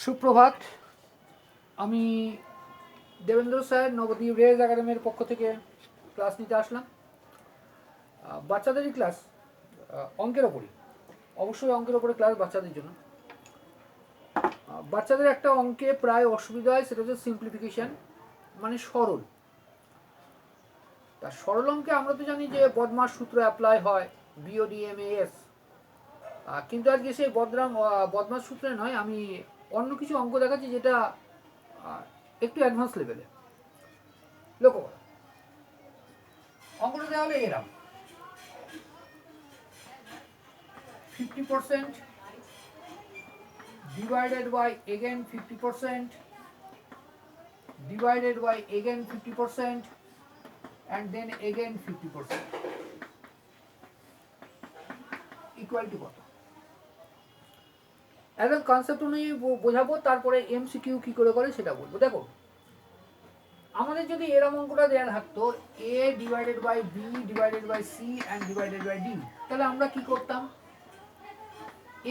সুপ্রভাত। আমি Devendra sir Nabadwip raise একাডেমির পক্ষ থেকে ক্লাস নিতে আসলাম। বাচ্চাদেরই ক্লাস, অঙ্কের ওপরই, অবশ্যই অঙ্কের ওপরে ক্লাস বাচ্চাদের জন্য। বাচ্চাদের একটা অঙ্কে প্রায় অসুবিধা হয়, সেটা হচ্ছে সিম্পলিফিকেশান, মানে সরল। তা সরল অঙ্কে আমরা তো জানি যে বদমাস সূত্র অ্যাপ্লাই হয়, BODMAS, কিন্তু আজকে সেই বদমাস সূত্রে নয়, আমি অন্য কিছু অঙ্ক দেখাচ্ছি যেটা একটু অ্যাডভান্স লেভেলে। লক্ষ্য করো, অঙ্কটা দেওয়া হলে এরকম 50% divided by again 50% divided by again 50% and then again 50% equal to কত? একদম কনসেপ্ট অনুযায়ী বোঝাবো, তারপরে MCQ কি করে করে সেটা বলবো। দেখো, আমাদের যদি এরকম অঙ্কটা দেওয়া থাকতো A divided by B divided by C and divided by D, তাহলে আমরা কি করতাম?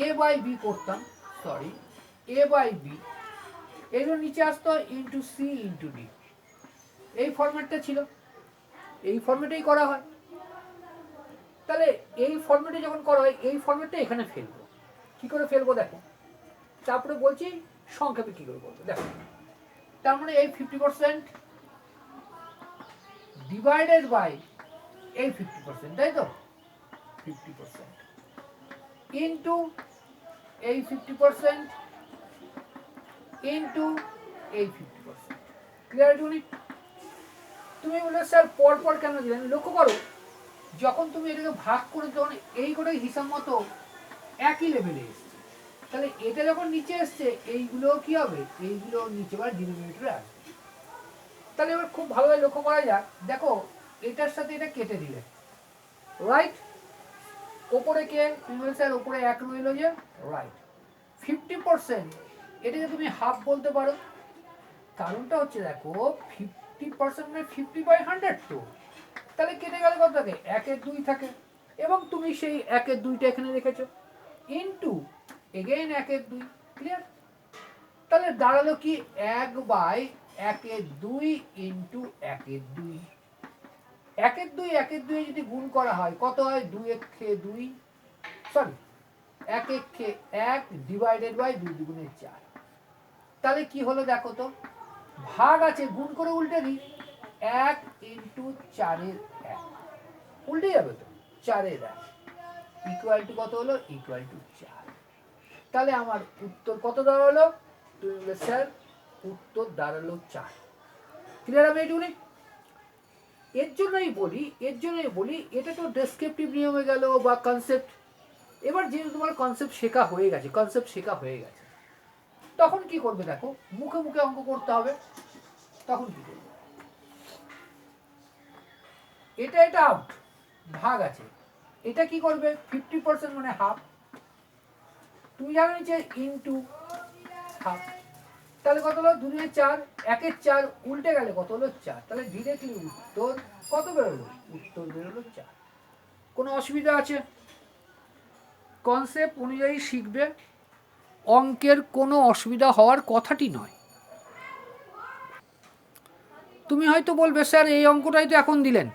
A by B করতাম, সরি, A by B এগুলো নিচে আসতো ইন্টু সি ইন্টু ডি। এই ফরম্যাটটা ছিল, এই ফরম্যাটেই করা হয়। তাহলে এই ফরম্যাটে যখন করা হয়, এই ফরম্যাটটা এখানে ফেলবো। কি করে ফেলবো দেখো, তারপরে বলছি সংক্ষেপে কি করে করবো। দেখো, তার মানে এই 50% ডিভাইডেড বাই এই 50%, তাই তো? 50% ইন্টু এই 50% ইন্টু এই 50%। ক্লিয়ার টুনি? তুমি বলে স্যার পরপর কেন দিলেন? লক্ষ্য করো, যখন তুমি এটাকে ভাগ করে তখন এই করে হিসাব মতো একই লেভেলে এসছে। তাহলে এটা যখন নিচে এসছে, এইগুলো কি হবে? এইগুলো নিচে বা ডিনোমিনেটরে আসবে। তাহলে এবার খুব ভালোভাবে লক্ষ্য করা যাক। দেখো, এটার সাথে এটা কেটে দিলে, রাইট? ওপরে কে? তুমি বলে স্যার ওপরে এক রইল যে, রাইট। 50% এটাকে তুমি হাফ বলতে পারো। কারণটা হচ্ছে দেখো, 50% মানে 50/100 তো, তাহলে কেটে গেলে কত থাকে? 1/2 থাকে, এবং তুমি সেই 1/2টা এখানে রেখেছো, ইন্টু এগেইন 1/2। ক্লিয়ার? তাহলে দাঁড়ালো কি 1/1/2 ইন্টু 1/2। 1/2 1/2 যদি গুণ করা হয় কত হয়? 2/2, সরি 1/1 ডিভাইডেড বাই 2 দুগুণে 4। তাহলে কি হলো দেখো তো, ভাগ আছে, গুণ করে উল্টে দিই, 1 ইন্টু 4/1, উল্টে যাবে তো, 4/1 ইকুয়াল টু কত হলো? Equal to 4। তাহলে আমার উত্তর কত দাঁড়ালো? তুমি বলে স্যার উত্তর দাঁড়ালো 4। ক্লিয়ার? আমি এইটুকুনি। এর জন্যই বলি এটা তো ডেসক্রিপটিভ নিয়মে গেল বা কনসেপ্ট। এবার যেহেতু তোমার কনসেপ্ট শেখা হয়ে গেছে, তখন কি করবে দেখো, মুখে মুখে অঙ্ক করতে হবে। তখন কি করবে? এটা আউট, ভাগ আছে, এটা কি করবে? 50% মানে হাফ, তুমি জানো নিচে ইন্টু হাফ। তাহলে কত হলো? 2 দুগুণে 4, 1/4 উল্টে গেলে কত হলো? 4। তাহলে ডিরেক্টলি উত্তর কত বেরোলো? উত্তর বেরোলো 4। কোনো অসুবিধা আছে? কনসেপ্ট অনুযায়ী শিখবে, অঙ্কের কোনো অসুবিধা হওয়ার কথাটি নয়। তুমি হয়তো বলবে স্যার এই অঙ্কটাই তো এখন দিলেন,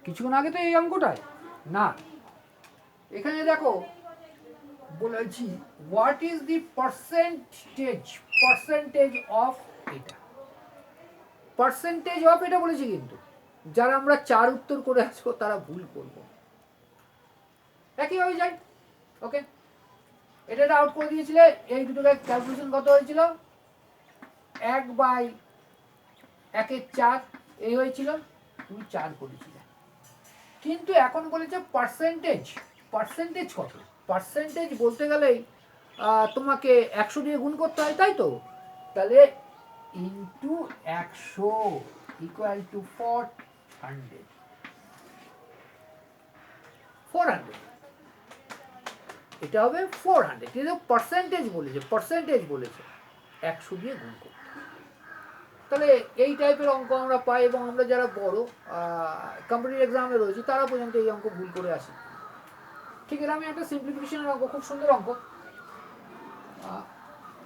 কিছুক্ষণ আগে তো এই অঙ্কটাই না। এখানে দেখো বলেছি what is the percentage of এটা, পার্সেন্টেজ অফ এটা বলেছি। কিন্তু যারা আমরা 4 উত্তর করে আসবো তারা ভুল করবো। একইভাবে যাই, ওকে, এটা আউট করে দিয়েছিলে। এই দুটোকে ক্যালকুলেশন কত হয়েছিল? 1/1/4 এই হয়েছিল, তুমি 4 করেছিলে। কিন্তু এখন বলেছে পার্সেন্টেজ কত? পার্সেন্টেজ বলতে গেলেই তোমাকে 100 দিয়ে গুণ করতে হয়, তাই তো? তাহলে ইন্টু 100 ইকুয়াল টু 400। এটা হবে 400। কিন্তু পার্সেন্টেজ বলেছে 100 দিয়ে গুণ করতে। তাহলে এই টাইপের অঙ্ক আমরা পাই, এবং আমরা যারা বড় কম্পিটিটিভ এক্সামে রয়েছি তারা পর্যন্ত এই অঙ্ক ভুল করে আসি। ঠিক আছে, আমি একটা সিম্পলিফিকেশনের অঙ্ক, খুব সুন্দর অঙ্ক।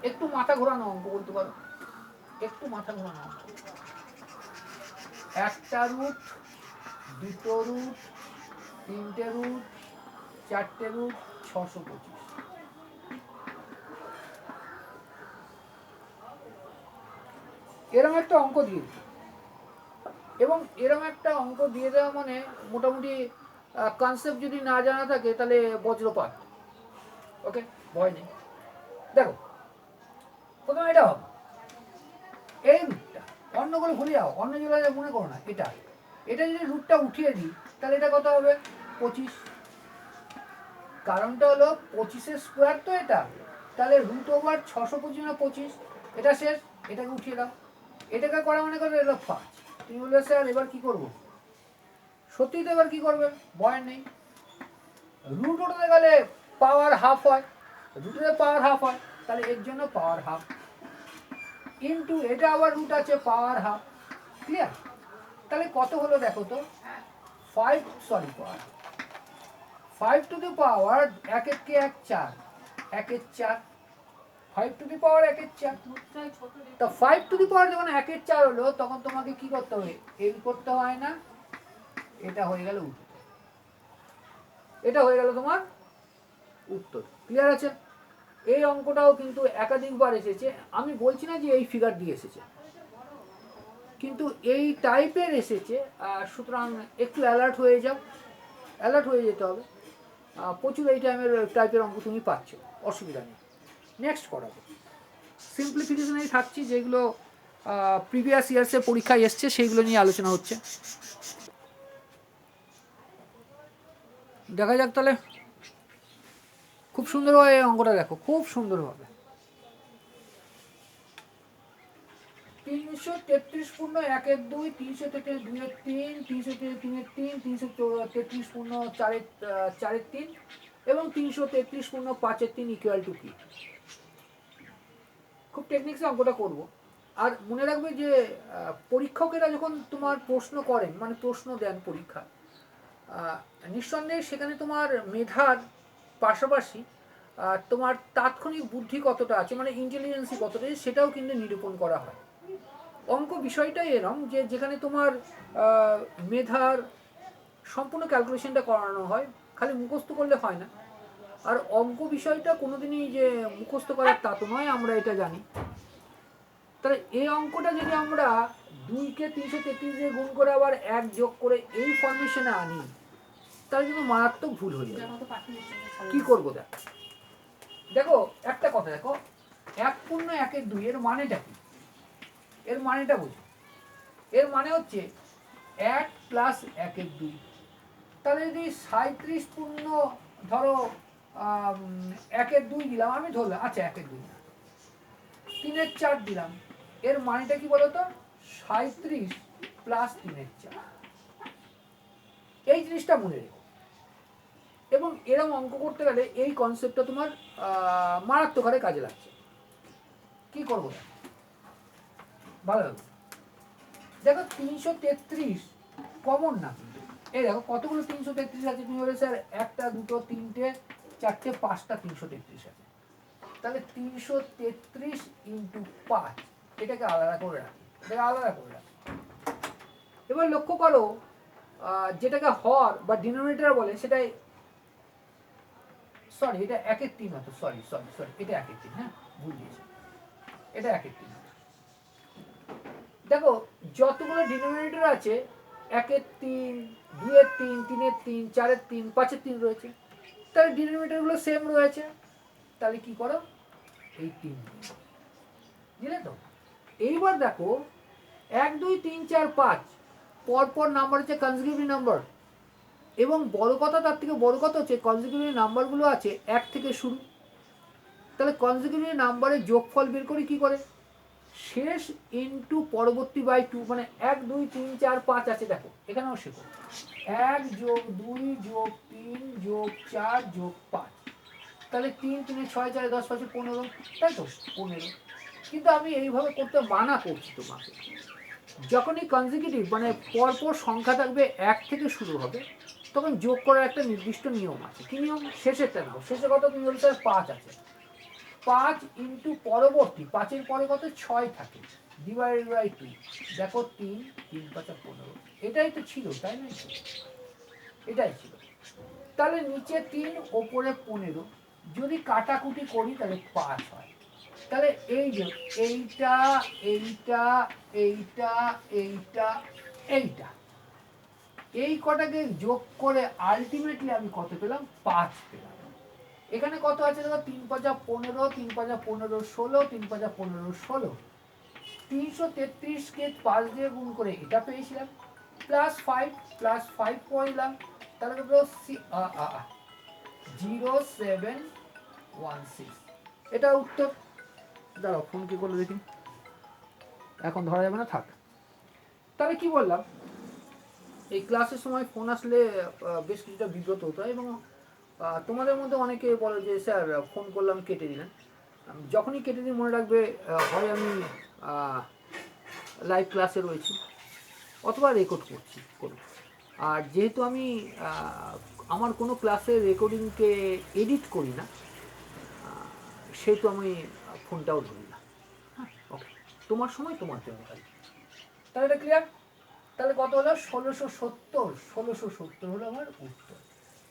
একটু মাথা ঘোরানো অঙ্ক বলতে পারো, একটু মাথা ঘোরানো অঙ্ক। একটা রুট, দুটো রুট, তিনটে রুট, চারটে রুট, 625। এরকম একটা অঙ্ক দিয়ে দিই, এবং এরকম একটা অঙ্ক দিয়ে দেওয়া মানে মোটামুটি কনসেপ্ট যদি না জানা থাকে তাহলে বজ্রপাত। ওকে, ভয় নেই। দেখো প্রথমে এটা হবে, এই রুটটা, অন্যগুলো ভুলে যাও, অন্য জায়গায় মনে করো না, এটা এটা যদি রুটটা উঠিয়ে দিই তাহলে এটা কত হবে? 25। কারণটা হলো 25-এর স্কোয়ার তো এটা, তাহলে রুট ওভার 625 না 25, এটা শেষ, এটাকে উঠিয়ে দাও। এটাকে করা মানে করে এলো 5। তুমি বলবে স্যার এবার কি করবো? সত্যিই তো এবার কি করবে, ভয় নেই। রুট উঠাতে গেলে পাওয়ার হাফ হয়, রুটের পাওয়ার হাফ হয়, তাহলে এর জন্য পাওয়ার হাফ, ইন্টু এটা আবার রুট আছে পাওয়ার হাফ। ক্লিয়ার? তাহলে কত হলো দেখো তো, 5 টু দি পাওয়ার 1 কে 1 4, 1 এর 4, 5 টু দি পাওয়ার 1 এর 4। তো 5 টু দি পাওয়ার যখন 1 এর 4 হলো তখন তোমাকে কি করতে হবে? এল করতে হয় না, এটা হয়ে গেল উত্তর, এটা হয়ে গেল তোমার উত্তর। ক্লিয়ার আছে? এই অঙ্কটাও কিন্তু একাধিকবার এসেছে, আমি বলছি না যে এই ফিগার দিয়ে এসেছে, কিন্তু এই টাইপের এসেছে। সুতরাং একটু অ্যালার্ট হয়ে যাও, অ্যালার্ট হয়ে যেতে হবে। প্রচুর এই টাইপের অঙ্ক তুমি পাচ্ছ, অসুবিধা নেই। নেক্সট করাবো, সিম্পলিফিকেশনেই থাকছি, যেগুলো প্রিভিয়াস ইয়ার্সের পরীক্ষায় এসছে সেইগুলো নিয়ে আলোচনা হচ্ছে। দেখা যাক তাহলে। খুব সুন্দরভাবে এই অঙ্কটা দেখো, খুব সুন্দরভাবে। 333 পূর্ণ 1 এর 2, 333 2 এর 3, 333 3 এর 3, 333 পূর্ণ 4 এর 3 এবং 333 পূর্ণ 5 এর 3 ইকুয়াল টু কি? খুব টেকনিক্সে অঙ্কটা করব। আর মনে রাখবে যে পরীক্ষকেরা যখন তোমার প্রশ্ন করেন, মানে প্রশ্ন দেন পরীক্ষা, নিঃসন্দেহে সেখানে তোমার মেধার পাশাপাশি তোমার তাৎক্ষণিক বুদ্ধি কতটা আছে, মানে ইন্টেলিজেন্সি কতটা আছে, সেটাও কিন্তু নিরূপণ করা হয়। অঙ্ক বিষয়টাই এরম যে যেখানে তোমার মেধার সম্পূর্ণ ক্যালকুলেশনটা করানো হয়, খালি মুখস্থ করলে হয় না। আর অঙ্ক বিষয়টা কোনোদিনই যে মুখস্থ করার তা তো নয়, আমরা এটা জানি। তাহলে এই অঙ্কটা যদি আমরা 2কে 333 দিয়ে গুণ করে আবার 1 যোগ করে এই ফর্মেশনে আনি, তাহলে কিন্তু মারাত্মক ভুল হয়ে যাবে। কি করবো দেখো, দেখো একটা কথা দেখো, 1 পূর্ণ 1 এর 2 এর মানেটা কি? এর মানেটা বুঝো, এর মানে হচ্ছে 1 প্লাস 1 এর 2। তাহলে যদি 37 পূর্ণ ধরো 1 এর 2 দিলাম, আমি ধরলাম, আচ্ছা 1 এর 2 3 এর 4 দিলাম, এর মানেটা কি বলতো? 37 প্লাস 3 এর 4। এই জিনিসটা মনে রেখো, এবং এরকম অঙ্ক করতে গেলে এই কনসেপ্টটা তোমার মারাত্মক হারে কাজে লাগছে। কি করবো ভালো লাগবে। দেখো 333 কমন না, এই দেখো কতগুলো 333 আছে। তুমি বলে স্যার 1টা 2টো 3টে 4টে 5টা 333 আছে, তাহলে 333 ইন্টু 5, এটাকে আলাদা করে রাখি, এটাকে আলাদা করে রাখি। এবার লক্ষ্য করো, যেটাকে হর বা ডিনোমিনেটর বলে সেটাই, সরি এটা 1 এর 3 হতো, সরি সরি সরি এটা 1 এর 3, হ্যাঁ ভুল দিয়েছি, এটা 1 এর 3। দেখো যতগুলো ডিনোমিনেটর আছে, 1 এর 3, 2 এর 3, 3 এর 3, 4 এর 3, 5 এর 3 রয়েছে, তাহলে ডিনোমিনেটরগুলো সেম রয়েছে। তাহলে কি করো, এই 3 বুঝলে তো? এইবার দেখো 1 2 3 4 5 পরপর নাম্বার হচ্ছে কনজিকিউটিভ নাম্বার, এবং বড় কথা, তার থেকে বড় কথা হচ্ছে কনজিকিউটিভ নাম্বারগুলো আছে 1 থেকে শুরু। তাহলে কনজিকিউটিভ নাম্বারের যোগফল বের করি কি করে? শেষ ইন্টু পরবর্তী বাই 2, মানে 1 2 3 4 5 আছে, দেখো এখানেও শেখো 1 যোগ 2 যোগ 3 যোগ 4 যোগ 5, তাহলে 3 3 6 4 10 5 15, তাই তো 15। কিন্তু আমি এইভাবে করতে মানা করছি তোমাকে। যখনই কনজিকিউটিভ মানে পরপর সংখ্যা থাকবে 1 থেকে শুরু হবে, তখন যোগ করার একটা নির্দিষ্ট নিয়ম আছে। কি নিয়ম? শেষেরটা নাও, শেষে কত? তুমি বলতে 5 আছে, 5 ইন্টু পরবর্তী 5-এর পরে কত 6 থাকে ডিভাইডেড বাই 2 দেখো 3 3 5 15 এটাই তো ছিল তাই না এটাই ছিল তাহলে নিচে 3 ওপরে 15 যদি কাটাকুটি করি তাহলে 5 হয় তাহলে এই যে এইটা এইটা এইটা এইটা এইটা এই কটাকে যোগ করে আলটিমেটলি আমি কত পেলাম 5 পেলাম এখানে কত আছে দেখো 3 5 15 3 5 15 16 3 5 15 16 333 কে 5 দিয়ে গুণ করে এটা পেয়েছিলাম প্লাস 5 পড়লাম তাহলে কত 0716 এটা উত্তর দাঁড়াও ফোন কি করলো দেখি এখন ধরা যাবে না থাক তাহলে কি বললাম এই ক্লাসের সময় ফোন আসলে বেশ কিছুটা বিব্রত হতো এবং তোমাদের মধ্যে অনেকে বলে যে স্যার ফোন করলাম কেটে দিলেন যখনই কেটে দিই মনে রাখবে হয় আমি লাইভ ক্লাসে রয়েছি অথবা রেকর্ড করব আর যেহেতু আমি আমার কোনো ক্লাসের রেকর্ডিংকে এডিট করি না সেহেতু আমি ফোনটাও ধরি না হ্যাঁ ওকে তোমার সময় তোমার জন্য খালি তাহলে এটা ক্লিয়ার তাহলে কত হলো 1670 হলো আমার উত্তর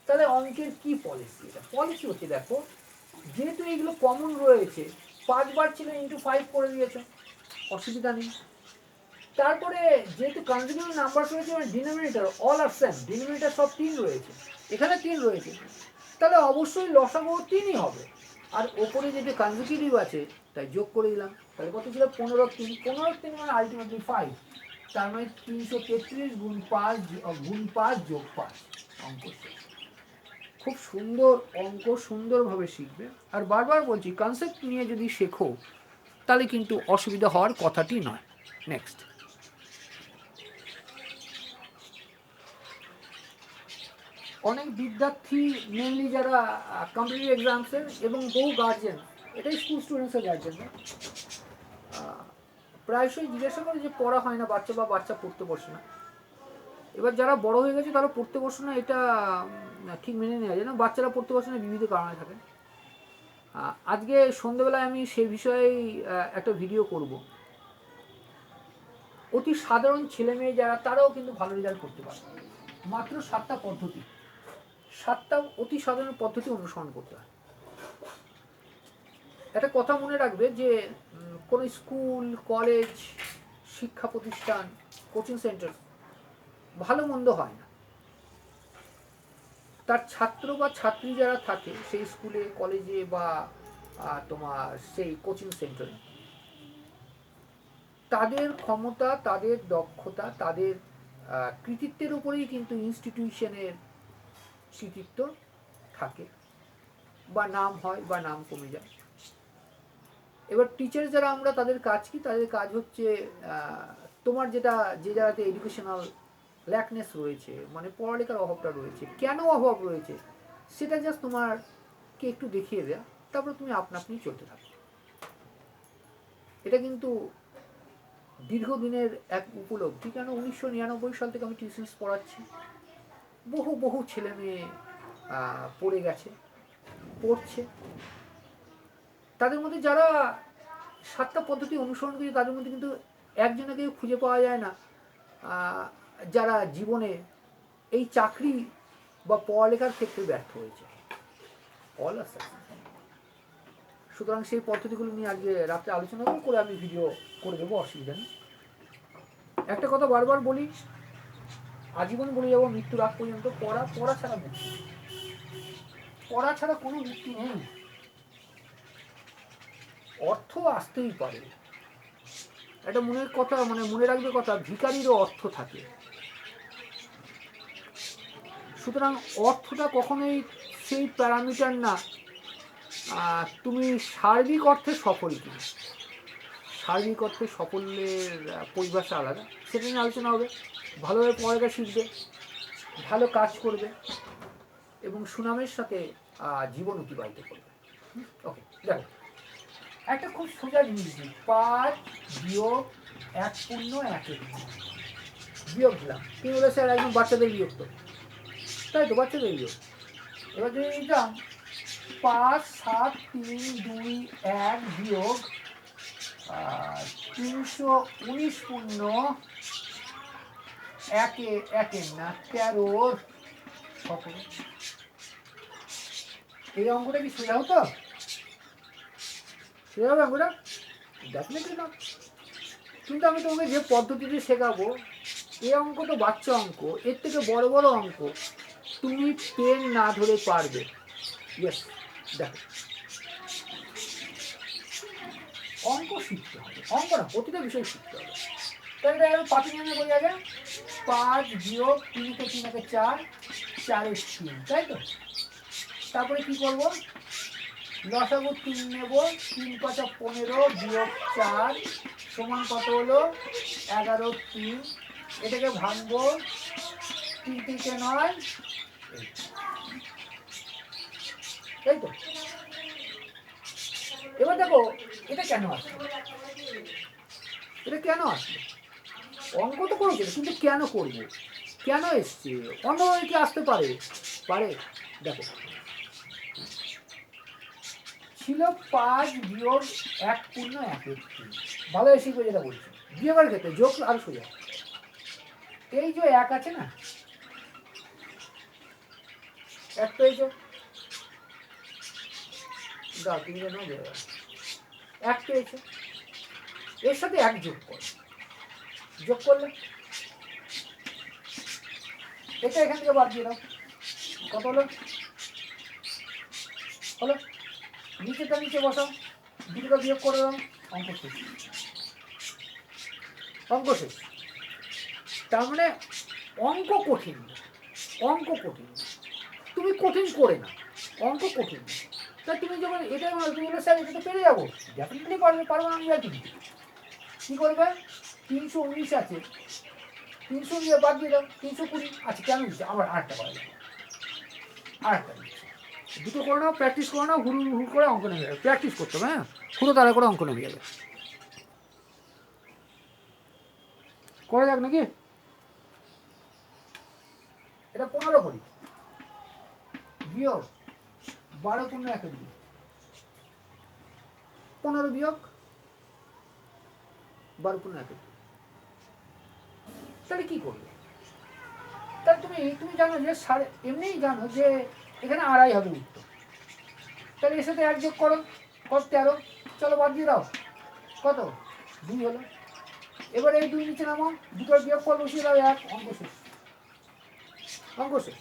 তাহলে অঙ্কের কি পলিসি এটা পলিসি হচ্ছে দেখো যেহেতু এইগুলো কমন রয়েছে 5 বার ছিল ইন্টু 5 করে দিয়েছো অসুবিধা নেই তারপরে যেহেতু কনজিকিউটিভ নাম্বার রয়েছে মানে ডিনোমিনেটর অল আর সেম ডিনোমিনেটর সব 3 রয়েছে এখানে 3 রয়েছে তাহলে অবশ্যই লসাগু 3ই হবে আর ওপরে যেটা কনজিকিউটিভ আছে তাই যোগ করে দিলাম তাহলে কত ছিল 15 মানে আলটিমেটলি 5 তার মানে 333 গুণ 5 যোগ 5 অঙ্ক খুব সুন্দর অঙ্ক সুন্দরভাবে শিখবে আর বারবার বলছি কনসেপ্ট নিয়ে যদি শেখো তাহলে কিন্তু অসুবিধা হওয়ার কথাটি নয় নেক্সট অনেক বিদ্যার্থী মেনলি যারা কম্পিটিটিভ এক্সামসের এবং বহু গার্জেন এটাই স্কুল স্টুডেন্টসের গার্জেন প্রায়শই জিজ্ঞাসা করে যে পড়া হয় না বাচ্চা পড়তে বসে না এবার যারা বড় হয়ে গেছে তারা পড়তে বসে না এটা ঠিক মেনে নেওয়া যায় না বাচ্চারা পড়তে বসে না বিবিধ কারণে থাকে আজকে সন্ধ্যেবেলায় আমি সেই বিষয়েই একটা ভিডিও করব অতি সাধারণ ছেলে মেয়ে যারা তারাও কিন্তু ভালো রেজাল্ট করতে পারে মাত্র 7টা অতি সাধারণ পদ্ধতি অনুসরণ করতে হয় একটা কথা মনে রাখবে যে কোনো স্কুল কলেজ শিক্ষা প্রতিষ্ঠান কোচিং সেন্টার ভালো মন্দ হয় না তার ছাত্র বা ছাত্রী যারা থাকে সেই স্কুলে কলেজে বা তোমার সেই কোচিং সেন্টারে তাদের ক্ষমতা তাদের দক্ষতা তাদের কৃতিত্বের উপরেই কিন্তু ইনস্টিটিউশনের কৃতিত্ব থাকে বা নাম হয় বা নাম কমে যায় এবার টিচার যারা আমরা তাদের কাজ কি তাদের কাজ হচ্ছে তোমার যেটা যে জায়গাতে এডুকেশনাল ল্যাকনেস রয়েছে মানে পড়ালেখার অভাবটা রয়েছে কেন অভাব রয়েছে সেটা জাস্ট তোমারকে একটু দেখিয়ে দেয়া তারপর তুমি আপনি চলতে থাকো এটা কিন্তু দীর্ঘদিনের এক উপলব্ধি কেন 1999 সাল থেকে আমি টিউশনস পড়াচ্ছি বহু ছেলে মেয়ে পড়ে গেছে পড়ছে তাদের মধ্যে যারা 7টা পদ্ধতি অনুসরণ করে তাদের মধ্যে কিন্তু একজনকে খুঁজে পাওয়া যায় না যারা জীবনে এই চাকরি বা পড়ালেখার ক্ষেত্রে ব্যর্থ হয়েছে অল আর সুতরাং সেই পদ্ধতিগুলো নিয়ে আজকে রাত্রে আলোচনা করে আমি ভিডিও করে দেবো অসুবিধা নেই একটা কথা বারবার বলি আজীবন বলে যাবো মৃত্যুর আগ পর্যন্ত পড়া ছাড়া মুক্তি পড়া ছাড়া কোনো মুক্তি নেই অর্থ আসতেই পারে একটা মনের কথা মানে মনে রাখবে কথা ভিখারিরও অর্থ থাকে সুতরাং অর্থটা কখনোই সেই প্যারামিটার না তুমি সার্বিক অর্থে সফল কিনা সার্বিক অর্থে সাফল্যের পরিভাষা আলাদা সেটা নিয়ে আলোচনা হবে ভালোভাবে পড়ালেখা শিখবে ভালো কাজ করবে এবং সুনামের সাথে জীবন অতিবাহিত করবে ওকে দেখো একটা খুব সোজা জিনিস দিই 5 বিয়োগ 1 শূন্য 1 বিয়োগ দিলাম তুমি বলে স্যার একদম বাচ্চাদের বিয়োগ তো তাই তো বাচ্চাদের বিয়োগ এবার যদি নিতাম 5 7 3 2 1 বিয়োগ 319 শূন্য একের না 13 17। এই অঙ্কটা কি সোজা হতো? সোজা হবে অঙ্কটা? ডেফিনেটলি না। কিন্তু আমি তোমাকে যে পদ্ধতিতে শেখাবো, এই অঙ্ক তো বাচ্চা অঙ্ক, এর থেকে বড় বড় অঙ্ক তুমি পেন না ধরে পারবে। ইয়েস, দেখো অঙ্ক শিখতে হবে, অঙ্ক না প্রতিটা বিষয় শিখতে হবে। তাহলে আমি পাতি নিয়ে করি আগে 5 বিয়োগ 3 কে 3 কে 4 4 3, তাই তো? তারপরে কি করবো? লসাগু 3 নেব, 3 5 15 বিয়োগ 4 সমান কত হলো? 11 3। এটাকে ভাঙবো, 3 3 9, তাই তো? এবার দেখো এটা কেন আসলো, এটা কেন আসলো? অঙ্ক তো করেছিল, কিন্তু কেন করবো, কেন এসছে? অন্যভাবে কি আসতে পারে? পারে। দেখো ছিল 5 বিয়োগ 1 পূর্ণ 1 ভালো শিখবে যেটা বলছি। বিয়োগের ক্ষেত্রে যোগ আর সোজা। এই যে 1 আছে না, এক পেয়েছো, দাও 3 জন বেরোবে, 1 পেয়েছো, এর সাথে 1 যোগ করো, যোগ করলে এটা এখান থেকে বাদ দিয়ে দাও, কত হলো? হলো, নিচেটা নিচে বসাও, দুটো বিয়োগ করে দাও, অঙ্ক শেষ। অঙ্ক শেষ। তার মানে অঙ্ক কঠিন, অঙ্ক কঠিন, তুমি কঠিন করে না, অঙ্ক কঠিন। তা তুমি যখন এটা তুমি বলে স্যার এটা তো পেরে যাবো, ডেফিনেটলি পারবে, পারবো না আমি জানি। কী করবে? 319 আছে, 300 দিয়ে বাদ দিয়ে দাও, 320 আচ্ছা কেন দিচ্ছে? আবার আরেকটা করা যাবে, আরেকটা দিচ্ছে, দুটো করে নাও, প্র্যাকটিস করে নাও, হুড় হুড় করে অঙ্ক নেমে যাবে, প্র্যাকটিস করতে হবে, হ্যাঁ হুড়ো তারা করে অঙ্ক নেমে যাবে। করা যাক নাকি? এটা 15 করি, বিয়োগ 12 পূর্ণ 1 বিয়োগ 15 বিয়োগ 12 পূর্ণ 1, তাহলে কি করবে? তাহলে তুমি জানো যে এমনিই জানো যে এখানে 2.5 হবে উত্তর, তাহলে এর সাথে 1 যোগ করো, কত? 13। চলো বাদ দিয়ে দাও, কত? 2 হলো। এবার এই 2 নিচে নামো, দুটোর বিয়োগ ফল বসিয়ে দাও 1, অঙ্ক শেষ, অঙ্ক শেষ।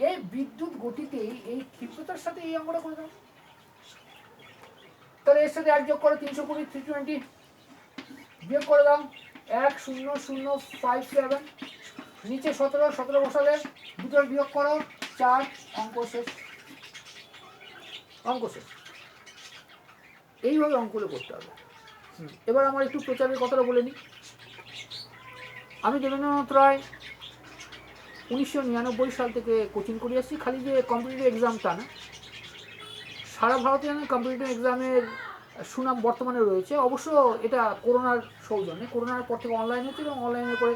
এই বিদ্যুৎ গতিতেই এই ক্ষিপ্রতার সাথে এই অঙ্কটা করে দাও। তাহলে এর সাথে 1 যোগ করো, 320 320 বিয়োগ করে দাও 1 0 0 5 7, নিচে 17 17 বসালে দুটোর বিয়োগ করো 4, অঙ্ক শেষ, অঙ্ক শেষ। এইভাবে অঙ্কগুলো করতে হবে। এবার আমার একটু প্রচারের কথাটা বলে নিই। আমি দেবেন্দ্রনাথ রায় 1999 সাল থেকে কোচিং করে আসছি। খালি যে কম্পিটিটিভ এক্সাম তা না, সারা ভারতে আমি কম্পিটিটিভ এক্সামের সুনাম বর্তমানে রয়েছে। অবশ্য এটা করোনার সৌজন্যে, করোনার পর থেকে অনলাইন হচ্ছে এবং অনলাইনের করে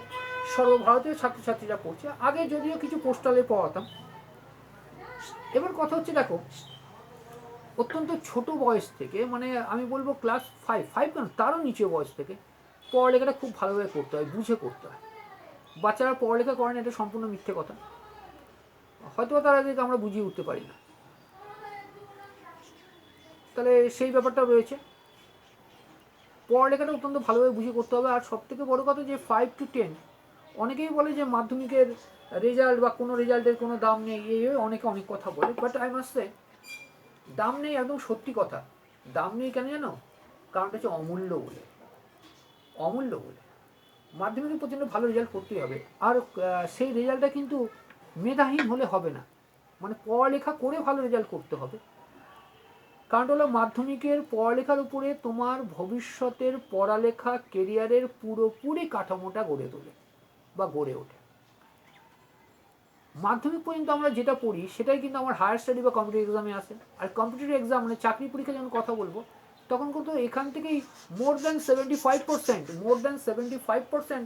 সর্বভারতীয় ছাত্রছাত্রীরা পড়ছে। আগে যদিও কিছু পোস্টালে পড়াতাম। এবার কথা হচ্ছে দেখো, অত্যন্ত ছোট বয়স থেকে, মানে আমি বলবো ক্লাস 5 কেন তারও নিচে বয়স থেকে পড়ালেখাটা খুব ভালোভাবে করতে হয়, বুঝে করতে হয়। বাচ্চারা পড়ালেখা করেন এটা সম্পূর্ণ মিথ্যে কথা, হয়তো তাদেরকে আমরা বুঝিয়ে উঠতে পারি না, তাহলে সেই ব্যাপারটা রয়েছে। পড়ালেখাটা অত্যন্ত ভালোভাবে বুঝে করতে হবে। আর সব থেকে বড়ো কথা যে 5 to 10, অনেকেই বলে যে মাধ্যমিকের রেজাল্ট বা কোনো রেজাল্টের কোনো দাম নেই, এই অনেকে অনেক কথা বলে, বাট আই মাস্ট সে দাম নেই, একদম সত্যি কথা। দাম নেই কেন জানো? কারণটা হচ্ছে অমূল্য বলে, অমূল্য বলে। মাধ্যমিকে প্রচণ্ড ভালো রেজাল্ট করতেই হবে, আর সেই রেজাল্টটা কিন্তু মেধাহীন হলে হবে না, মানে পড়ালেখা করে ভালো রেজাল্ট করতে হবে। কারণটা হলো মাধ্যমিকের পড়ালেখার উপরে তোমার ভবিষ্যতের পড়ালেখা কেরিয়ারের পুরোপুরি কাঠামোটা গড়ে তোলে বা গড়ে ওঠে। মাধ্যমিক পর্যন্ত আমরা যেটা পড়ি সেটাই কিন্তু আমার হায়ার স্টাডি বা কম্পিটিটিভ এক্সামে আসে। আর কম্পিটিটিভ এক্সাম মানে চাকরি পরীক্ষা যখন কথা বলবো, তখন কিন্তু এখান থেকেই মোর দ্যান 75%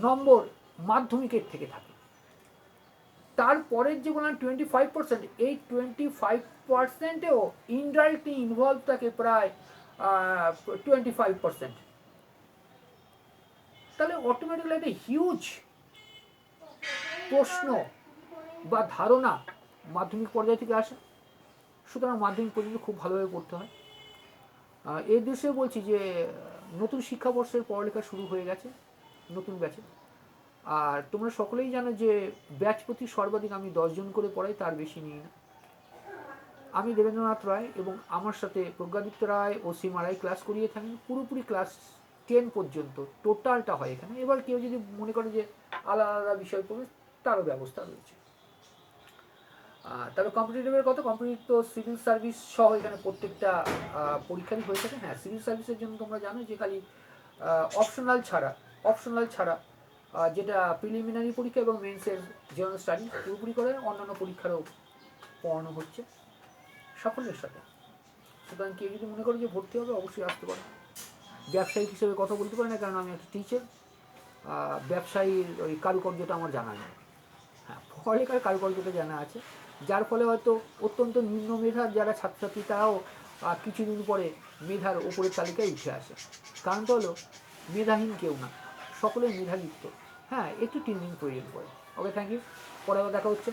নম্বর মাধ্যমিকের থেকে থাকে। তারপরের যে বললাম 25%, এই 25%-এও ইনডাইরেক্টলি ইনভলভ থাকে প্রায় 25%। তাহলে অটোমেটিক্যালি একটা হিউজ প্রশ্ন বা ধারণা মাধ্যমিক পর্যায় থেকে আসে। সুতরাং মাধ্যমিক পর্যন্ত খুব ভালোভাবে পড়তে হয়। এই দেশে বলছি যে নতুন শিক্ষাবর্ষের পড়ালেখা শুরু হয়ে গেছে নতুন ব্যাচে। আর তোমরা সকলেই জানো যে ব্যাচ প্রতি সর্বাধিক আমি 10 জন করে পড়াই, তার বেশি নিই না। আমি দেবেন্দ্রনাথ রায় এবং আমার সাথে প্রজ্ঞাদিত্য রায় ও সীমা রায় ক্লাস করিয়ে থাকেন। পুরোপুরি ক্লাস 10 পর্যন্ত টোটালটা হয় এখানে। এবার কেউ যদি মনে করে যে আলাদা আলাদা বিষয় পড়বে, তারও ব্যবস্থা রয়েছে। তবে কম্পিটিটিভের কথা, কম্পিটিটিভ তো সিভিল সার্ভিস সহ এখানে প্রত্যেকটা পরীক্ষারই হয়ে থাকে। হ্যাঁ, সিভিল সার্ভিসের জন্য তোমরা জানো যে খালি অপশনাল ছাড়া যেটা প্রিলিমিনারি পরীক্ষা এবং মেন্সের জেনারেল স্টাডি পুরোপুরি করে অন্যান্য পরীক্ষারও পড়ানো হচ্ছে সাফল্যের সাথে। সুতরাং কেউ যদি মনে করে যে ভর্তি হবে, অবশ্যই আসতে পারে। ব্যবসায়িক হিসেবে কথা বলতে পারি না, কারণ আমি একটা টিচার। ব্যবসায়ীর ওই কারুকার্যটা আমার জানা নেই। হ্যাঁ, পড়ালেখার কারুকার্যটা জানা আছে, যার ফলে হয়তো অত্যন্ত নিম্ন মেধার যারা ছাত্রছাত্রী তারাও কিছুদিন পরে মেধার ওপরের তালিকায় উঠে আসে। কারণটা হলো মেধাহীন কেউ না, সকলেই মেধাযুক্ত। হ্যাঁ, একটু ট্রেনিং প্রয়োজন পড়ে। Okay, thank you. পরে আবার দেখা হচ্ছে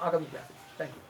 আগামী ক্লাসে। Thank you.